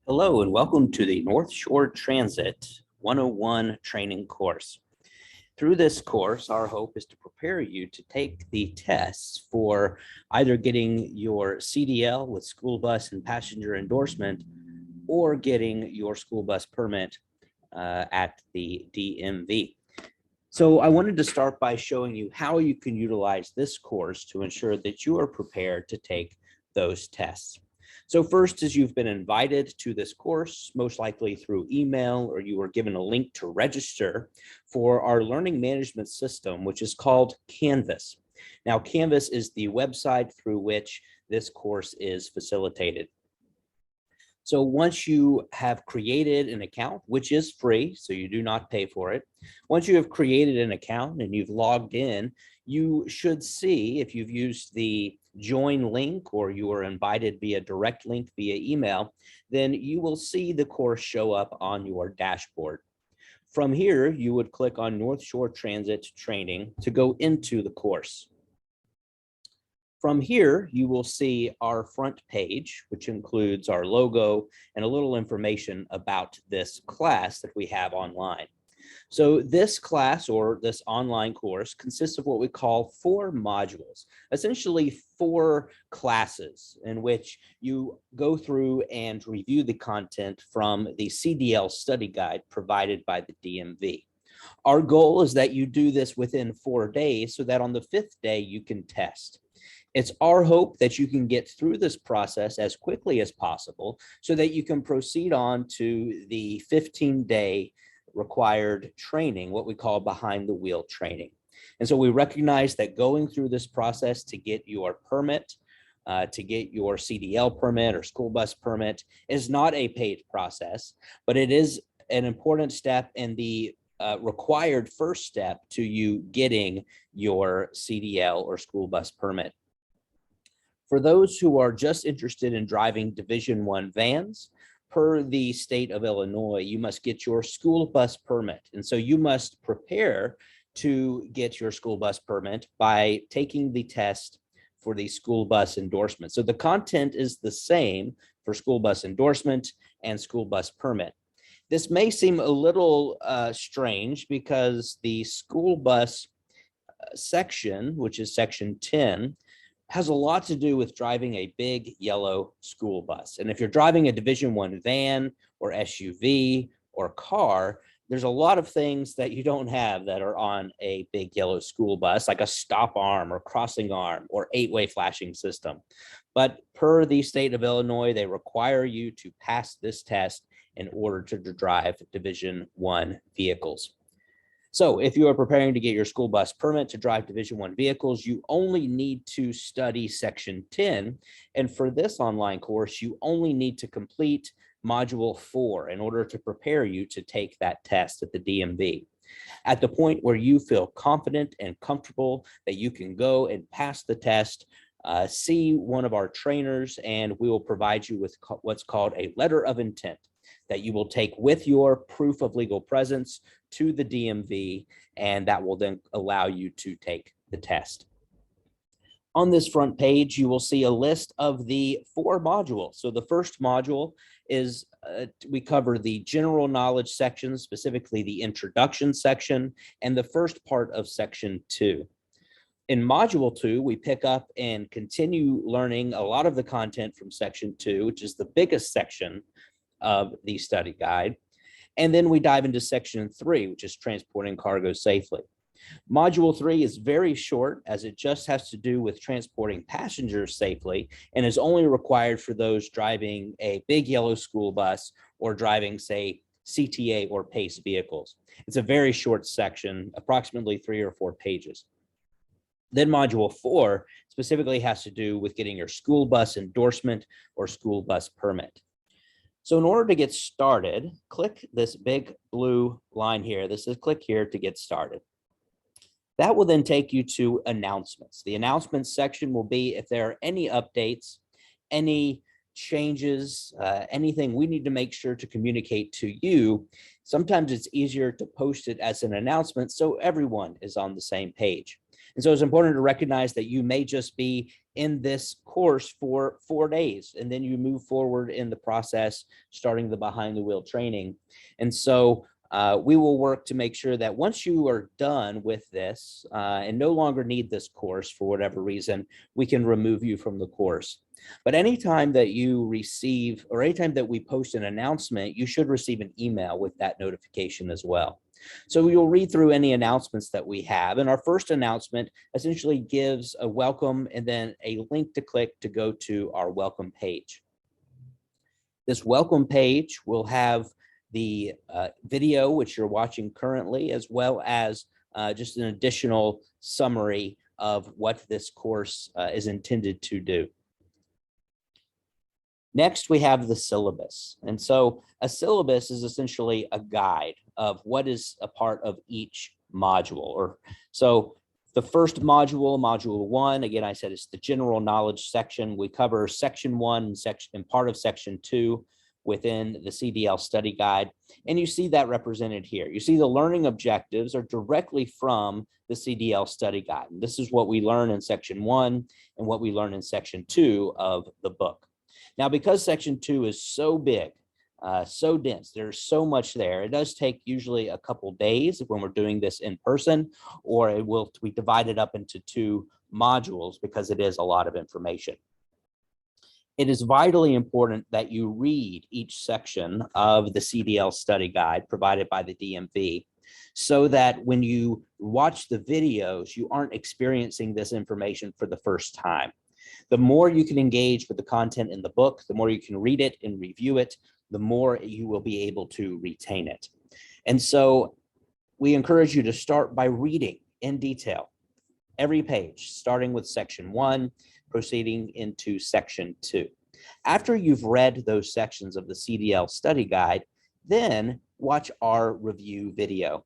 Hello and welcome to the North Shore Transit 101 training course. Through this course, our hope is to prepare you to take the tests for either getting your CDL with school bus and passenger endorsement or getting your school bus permit at the DMV. So I wanted to start by showing you how you can utilize this course to ensure that you are prepared to take those tests. So first, as you've been invited to this course, most likely through email, or you were given a link to register for our learning management system, which is called Canvas. Now, Canvas is the website through which this course is facilitated. So once you have created an account, which is free, so you do not pay for it. Once you have created an account and you've logged in, you should see, if you've used the join link or you are invited via direct link via email, then you will see the course show up on your dashboard. From here, you would click on North Shore Transit Training to go into the course. From here, you will see our front page, which includes our logo and a little information about this class that we have online. So this class, or this online course, consists of what we call 4 modules, essentially 4 classes in which you go through and review the content from the CDL study guide provided by the DMV. Our goal is that you do this within 4 days so that on the 5th day you can test. It's our hope that you can get through this process as quickly as possible so that you can proceed on to the 15-day required training, what we call behind the wheel training. And so we recognize that going through this process to get your permit, to get your CDL permit or school bus permit is not a paid process, but it is an important step in the required first step to you getting your CDL or school bus permit. For those who are just interested in driving Division I vans, per the state of Illinois, you must get your school bus permit. And so you must prepare to get your school bus permit by taking the test for the school bus endorsement. So the content is the same for school bus endorsement and school bus permit. This may seem a little strange because the school bus section, which is section 10, has a lot to do with driving a big yellow school bus. And if you're driving a Division I van or SUV or car, there's a lot of things that you don't have that are on a big yellow school bus, like a stop arm or crossing arm or 8-way flashing system. But per the state of Illinois, they require you to pass this test in order to drive Division I vehicles. So if you are preparing to get your school bus permit to drive Division I vehicles, you only need to study section 10. And for this online course, you only need to complete module 4 in order to prepare you to take that test at the DMV. At the point where you feel confident and comfortable that you can go and pass the test, see one of our trainers, and we will provide you with what's called a letter of intent that you will take with your proof of legal presence to the DMV, and that will then allow you to take the test. On this front page, you will see a list of the 4 modules. So the first module is we cover the general knowledge section, specifically the introduction section, and the first part of section 2. In module 2, we pick up and continue learning a lot of the content from section 2, which is the biggest section of the study guide. And then we dive into section 3, which is transporting cargo safely. Module 3 is very short, as it just has to do with transporting passengers safely and is only required for those driving a big yellow school bus or driving, say, CTA or PACE vehicles. It's a very short section, approximately 3 or 4 pages. Then module 4 specifically has to do with getting your school bus endorsement or school bus permit. So in order to get started, click this big blue line here. This is click here to get started. That will then take you to announcements. The announcements section will be if there are any updates, any changes, anything we need to make sure to communicate to you. Sometimes it's easier to post it as an announcement so everyone is on the same page. And so it's important to recognize that you may just be in this course for 4 days, and then you move forward in the process, starting the behind the wheel training. And so we will work to make sure that once you are done with this and no longer need this course for whatever reason, we can remove you from the course. But anytime that you receive, or anytime that we post an announcement, you should receive an email with that notification as well. So you'll read through any announcements that we have. And our first announcement essentially gives a welcome and then a link to click to go to our welcome page. This welcome page will have the video, which you're watching currently, as well as just an additional summary of what this course is intended to do. Next, we have the syllabus. And so a syllabus is essentially a guide of what is a part of each module. So the first module, module 1, again, I said it's the general knowledge section. We cover section 1 and part of section 2 within the CDL study guide. And you see that represented here. You see the learning objectives are directly from the CDL study guide. And this is what we learn in section 1 and what we learn in section 2 of the book. Now, because section 2 is so big, so dense, there's so much there, it does take usually a couple days when we're doing this in person, or we divide it up into 2 modules because it is a lot of information. It is vitally important that you read each section of the CDL study guide provided by the DMV, so that when you watch the videos, you aren't experiencing this information for the first time. The more you can engage with the content in the book, the more you can read it and review it, the more you will be able to retain it. And so we encourage you to start by reading in detail every page, starting with section 1, proceeding into section 2. After you've read those sections of the CDL study guide, then watch our review video.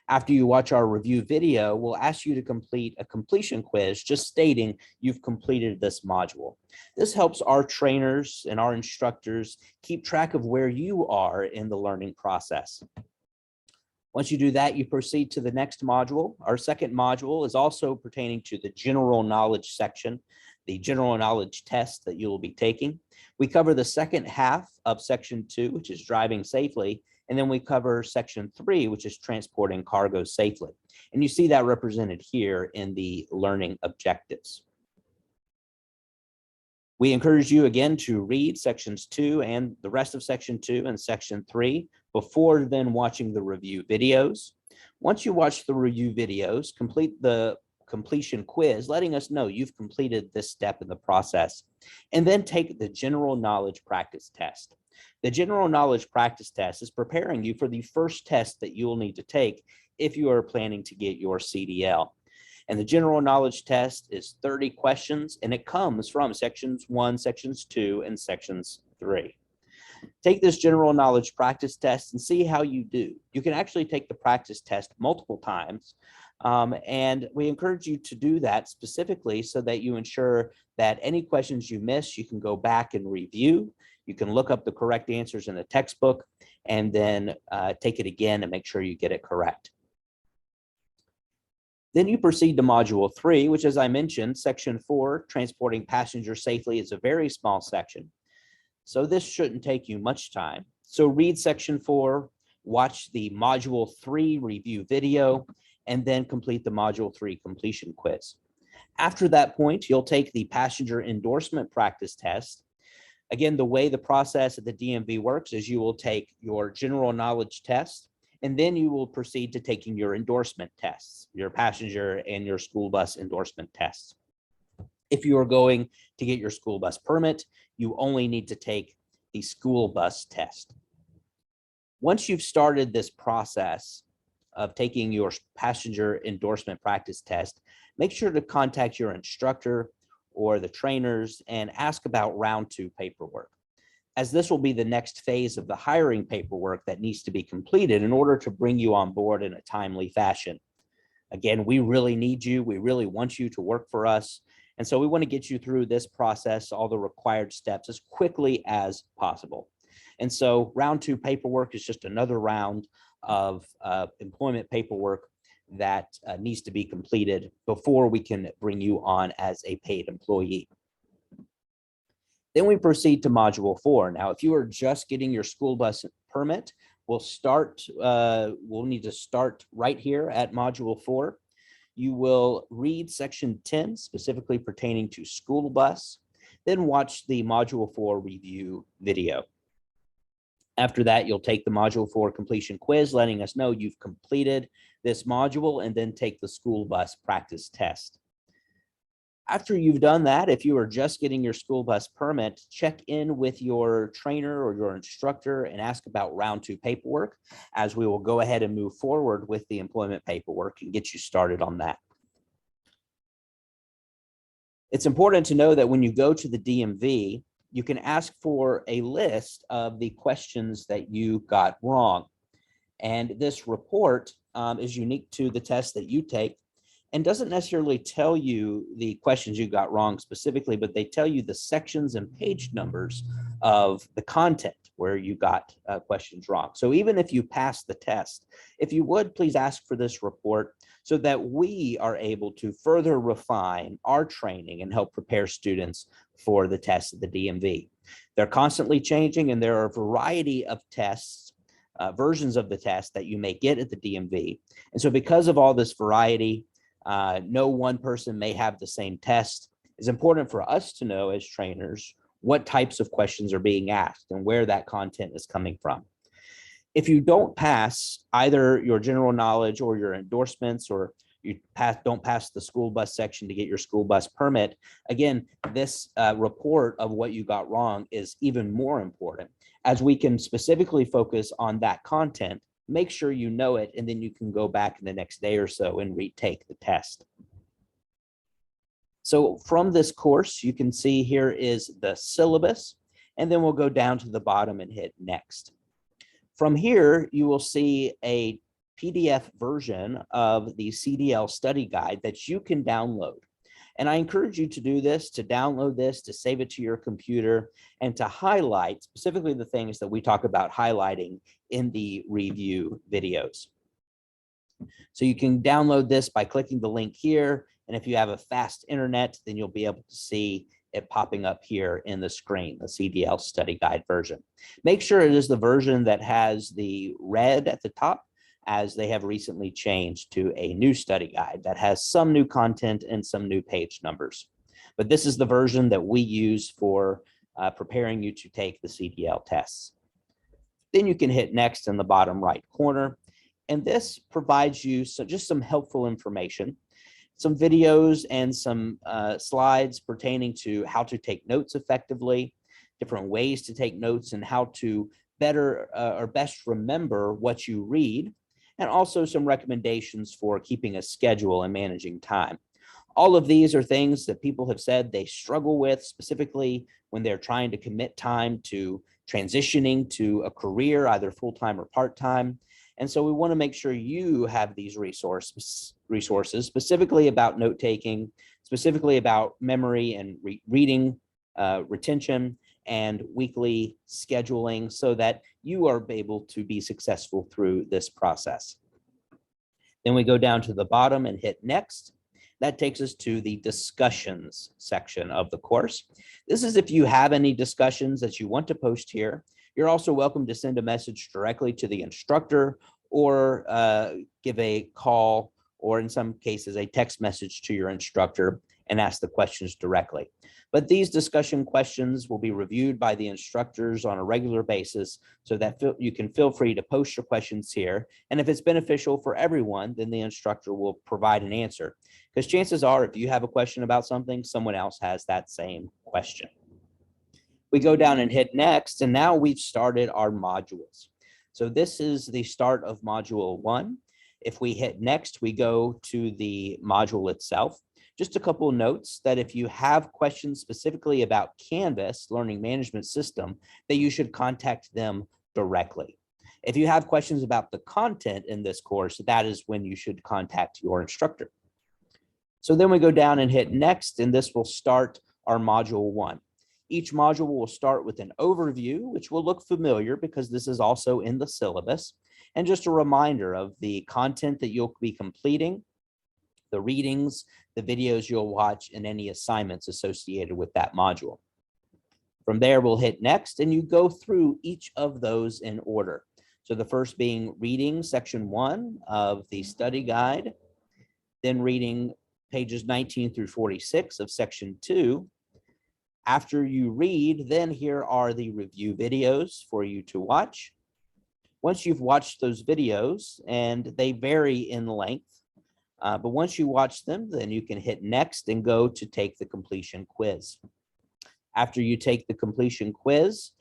After you watch our review video, we'll ask you to complete a completion quiz, just stating you've completed this module. This helps our trainers and our instructors keep track of where you are in the learning process. Once you do that, you proceed to the next module. Our second module is also pertaining to the general knowledge section, the general knowledge test that you will be taking. We cover the second half of section 2, which is driving safely. And then we cover section 3, which is transporting cargo safely. And you see that represented here in the learning objectives. We encourage you again to read sections 2 and the rest of section 2 and section 3 before then watching the review videos. Once you watch the review videos, complete the completion quiz, letting us know you've completed this step in the process, and then take the general knowledge practice test. The general knowledge practice test is preparing you for the first test that you will need to take if you are planning to get your CDL. And the general knowledge test is 30 questions, and it comes from sections 1, sections 2, and sections 3. Take this general knowledge practice test and see how you do. You can actually take the practice test multiple times, and we encourage you to do that specifically so that you ensure that any questions you miss, you can go back and review. You can look up the correct answers in the textbook and then take it again and make sure you get it correct. Then you proceed to module 3, which, as I mentioned, section 4, transporting passengers safely, is a very small section. So this shouldn't take you much time. So read section 4, watch the module 3 review video, and then complete the module 3 completion quiz. After that point, you'll take the passenger endorsement practice test. Again, the way the process at the DMV works is you will take your general knowledge test, and then you will proceed to taking your endorsement tests, your passenger and your school bus endorsement tests. If you are going to get your school bus permit, you only need to take the school bus test. Once you've started this process of taking your passenger endorsement practice test, make sure to contact your instructor or the trainers and ask about round 2 paperwork, as this will be the next phase of the hiring paperwork that needs to be completed in order to bring you on board in a timely fashion. Again, we really need you. We really want you to work for us. And so we want to get you through this process, all the required steps, as quickly as possible. And so round 2 paperwork is just another round of employment paperwork that needs to be completed before we can bring you on as a paid employee. Then we proceed to Module 4. Now, if you are just getting your school bus permit, we'll need to start right here at Module 4. You will read Section 10, specifically pertaining to school bus, then watch the Module 4 review video. After that, you'll take the Module 4 completion quiz, letting us know you've completed this module, and then take the school bus practice test. After you've done that, if you are just getting your school bus permit, check in with your trainer or your instructor and ask about round 2 paperwork, as we will go ahead and move forward with the employment paperwork and get you started on that. It's important to know that when you go to the DMV, you can ask for a list of the questions that you got wrong. And this report is unique to the test that you take and doesn't necessarily tell you the questions you got wrong specifically, but they tell you the sections and page numbers of the content where you got questions wrong. So even if you pass the test, if you would, please ask for this report so that we are able to further refine our training and help prepare students for the tests at the DMV. They're constantly changing, and there are a variety of tests, versions of the test that you may get at the DMV. And so because of all this variety, no one person may have the same test. It's important for us to know as trainers what types of questions are being asked and where that content is coming from. If you don't pass either your general knowledge or your endorsements, or you don't pass the school bus section to get your school bus permit, again, this report of what you got wrong is even more important, as we can specifically focus on that content. Make sure you know it, and then you can go back in the next day or so and retake the test. So from this course, you can see here is the syllabus, and then we'll go down to the bottom and hit next. From here, you will see a PDF version of the CDL study guide that you can download. And I encourage you to do this, to download this, to save it to your computer, and to highlight specifically the things that we talk about highlighting in the review videos. So you can download this by clicking the link here. And if you have a fast internet, then you'll be able to see it popping up here in the screen, the CDL study guide version. Make sure it is the version that has the red at the top, as they have recently changed to a new study guide that has some new content and some new page numbers. But this is the version that we use for preparing you to take the CDL tests. Then you can hit next in the bottom right corner. And this provides you just some helpful information, some videos and some slides pertaining to how to take notes effectively, different ways to take notes, and how to better or best remember what you read, and also some recommendations for keeping a schedule and managing time. All of these are things that people have said they struggle with, specifically when they're trying to commit time to transitioning to a career, either full-time or part-time. And so we want to make sure you have these resources specifically about note-taking, specifically about memory and reading, retention, and weekly scheduling, so that you are able to be successful through this process. Then we go down to the bottom and hit next. That takes us to the discussions section of the course. This is if you have any discussions that you want to post here. You're also welcome to send a message directly to the instructor, or give a call, or in some cases, a text message to your instructor and ask the questions directly. But these discussion questions will be reviewed by the instructors on a regular basis, so that you can feel free to post your questions here. And if it's beneficial for everyone, then the instructor will provide an answer. Because chances are, if you have a question about something, someone else has that same question. We go down and hit next, and now we've started our modules. So this is the start of module 1. If we hit next, we go to the module itself. Just a couple of notes that if you have questions specifically about Canvas Learning Management System, that you should contact them directly. If you have questions about the content in this course, that is when you should contact your instructor. So then we go down and hit next, and this will start our module 1. Each module will start with an overview, which will look familiar because this is also in the syllabus, and just a reminder of the content that you'll be completing, the readings, the videos you'll watch, and any assignments associated with that module. From there, we'll hit next, and you go through each of those in order. So the first being reading section 1 of the study guide, then reading pages 19 through 46 of section 2. After you read, then here are the review videos for you to watch. Once you've watched those videos, and they vary in length, but once you watch them, then you can hit next and go to take the completion quiz. After you take the completion quiz,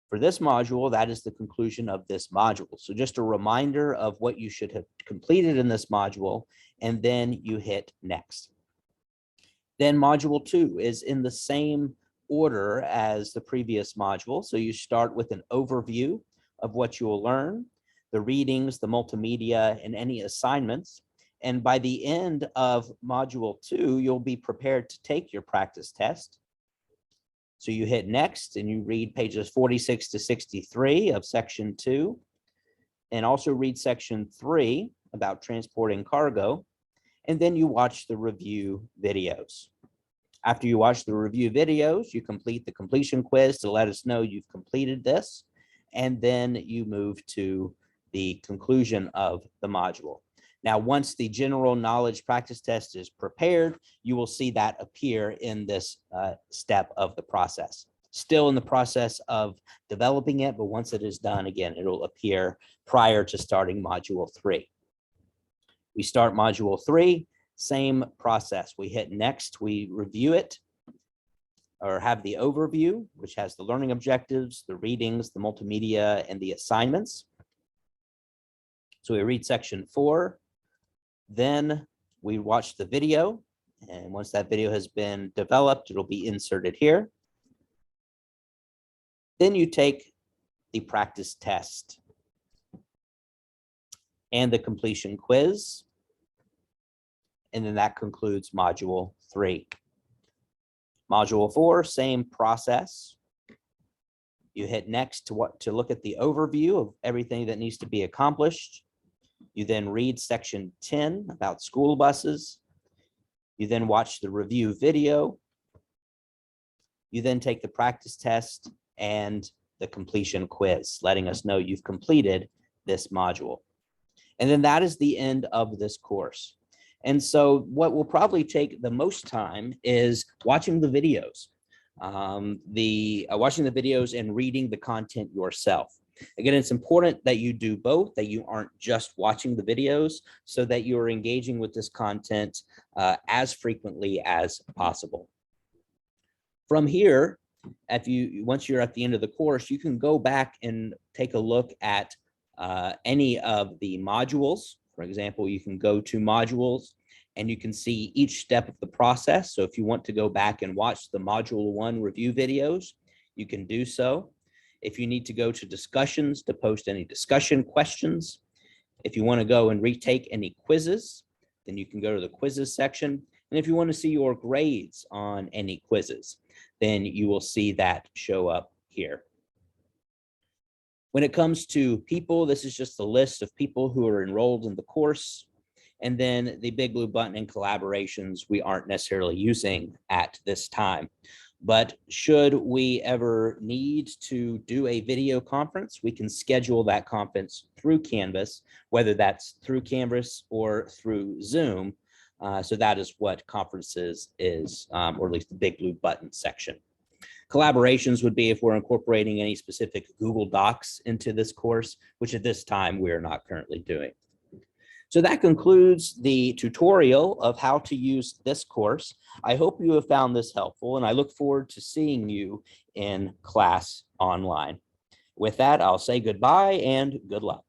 for this module, that is the conclusion of this module. So just a reminder of what you should have completed in this module, and then you hit next. Then module 2 is in the same order as the previous module. So you start with an overview of what you will learn, the readings, the multimedia, and any assignments. And by the end of module 2, you'll be prepared to take your practice test. So you hit next and you read pages 46 to 63 of section 2, and also read section 3 about transporting cargo. And then you watch the review videos. After you watch the review videos, you complete the completion quiz to let us know you've completed this, and then you move to the conclusion of the module. Now, once the general knowledge practice test is prepared, you will see that appear in this step of the process. Still in the process of developing it, but once it is done, again, it'll appear prior to starting module 3. We start module 3, same process. We hit next, we review it, or have the overview, which has the learning objectives, the readings, the multimedia, and the assignments. So we read section 4, then we watch the video, and once that video has been developed, it'll be inserted here. Then you take the practice test and the completion quiz, and then that concludes module 3. Module 4, same process. You hit next to look at the overview of everything that needs to be accomplished. You then read section 10 about school buses. You then watch the review video. You then take the practice test and the completion quiz, letting us know you've completed this module. And then that is the end of this course. And so what will probably take the most time is watching the videos, watching the videos and reading the content yourself. Again, it's important that you do both, that you aren't just watching the videos, so that you're engaging with this content as frequently as possible. From here, once you're at the end of the course, you can go back and take a look at any of the modules. For example, you can go to modules and you can see each step of the process. So if you want to go back and watch the module 1 review videos, you can do so. If you need to go to discussions to post any discussion questions, if you want to go and retake any quizzes, then you can go to the quizzes section. And if you want to see your grades on any quizzes, then you will see that show up here. When it comes to people, this is just a list of people who are enrolled in the course. And then the big blue button and collaborations we aren't necessarily using at this time. But should we ever need to do a video conference, we can schedule that conference through Canvas, whether that's through Canvas or through Zoom. So that is what conferences is, or at least the big blue button section. Collaborations would be if we're incorporating any specific Google Docs into this course, which at this time we're not currently doing. So that concludes the tutorial of how to use this course. I hope you have found this helpful, and I look forward to seeing you in class online. With that, I'll say goodbye and good luck.